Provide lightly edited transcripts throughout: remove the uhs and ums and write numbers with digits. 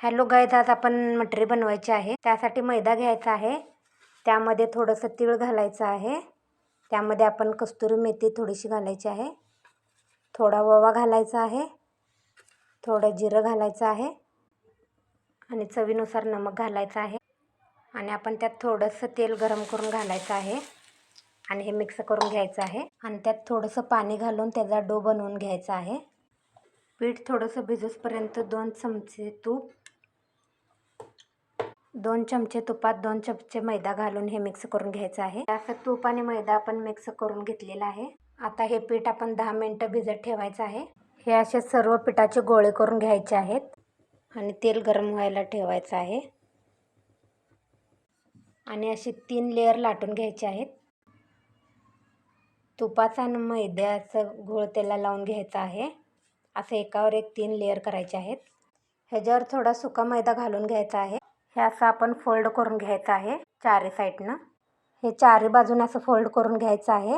Hello guys, आज आपण मटरी बनवायची आहे. त्यासाठी मैदा घ्यायचा आहे, त्यामध्ये थोडंसं तीळ घालायचं आहे, त्यामध्ये आपण कस्तुरी मेथी थोडीशी घालायची आहे, थोडा ओवा घालायचा आहे, थोडं जिरं घालायचं आहे आणि चवीनुसार नमक घालायचं आहे. आणि आपण त्यात थोडंसं तेल गरम करून घालायचं आहे आणि हे मिक्स करून घ्यायचं आहे. आणि त्यात थोडंसं पाणी घालून त्याचा डो बनवून घ्यायचा आहे. पीठ थोडंसं भिजूसपर्यंत 2 चमचे तूप, 2 चमचे तुपात 2 चमचे मैदा घालून हे मिक्स करून घ्यायचं आहे. असं तूप आणि मैदा आपण मिक्स करून घेतलेला आहे. आता हे पीठ आपण 10 मिनिटं भिजत ठेवायचं आहे. हे असे सर्व पिठाचे गोळे करून घ्यायचे आहेत आणि तेल गरम व्हायला ठेवायचं आहे आणि असे 3 लेयर लाटून घ्यायचे आहेत. तुपाचा आणि मैद्याचं घोळ त्याला लावून घ्यायचा आहे. असं एकावर एक 3 लेयर करायचे आहेत. ह्याच्यावर थोडा सुका मैदा घालून घ्यायचा आहे. हे असं आपण फोल्ड करून घ्यायचं आहे चारी साईडनं. हे चारी बाजूने असं फोल्ड करून घ्यायचं आहे.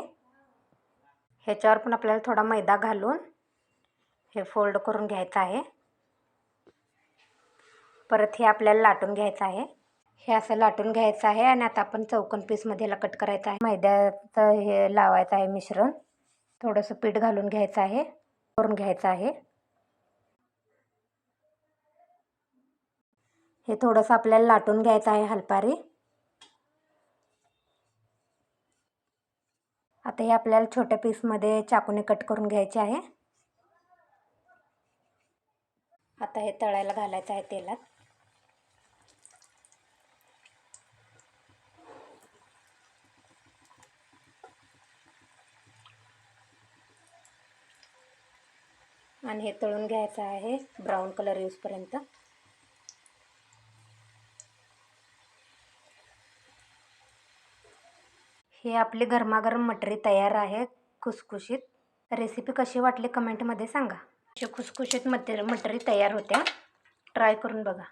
ह्याच्यावर पण आपल्याला थोडा मैदा घालून हे फोल्ड करून घ्यायचं आहे. परत हे आपल्याला लाटून घ्यायचं आहे. हे असं लाटून घ्यायचं आहे आणि आता आपण चौकोन पीसमध्ये ह्याला कट करायचं आहे. मैद्याचं हे लावायचं आहे मिश्रण. थोडंसं पीठ घालून घ्यायचं आहे, करून घ्यायचं आहे. हे थोडंसं आपल्याला लाटून घ्यायचं आहे हलपारी. आता हे आपल्याला छोट्या पीसमध्ये चाकूने कट करून घ्यायचे आहे. आता हे तळायला घालायचं आहे तेलात. आणि हे तळून घ्यायचं आहे ब्राऊन कलर येऊसपर्यंत. हे आपली गरमागरम मटरी तयार आहे, खुसखुशीत. रेसिपी कशी वाटली कमेंटमध्ये सांगा. अशी खुसखुशीत मटरी तयार होत्या. ट्राय करून बघा.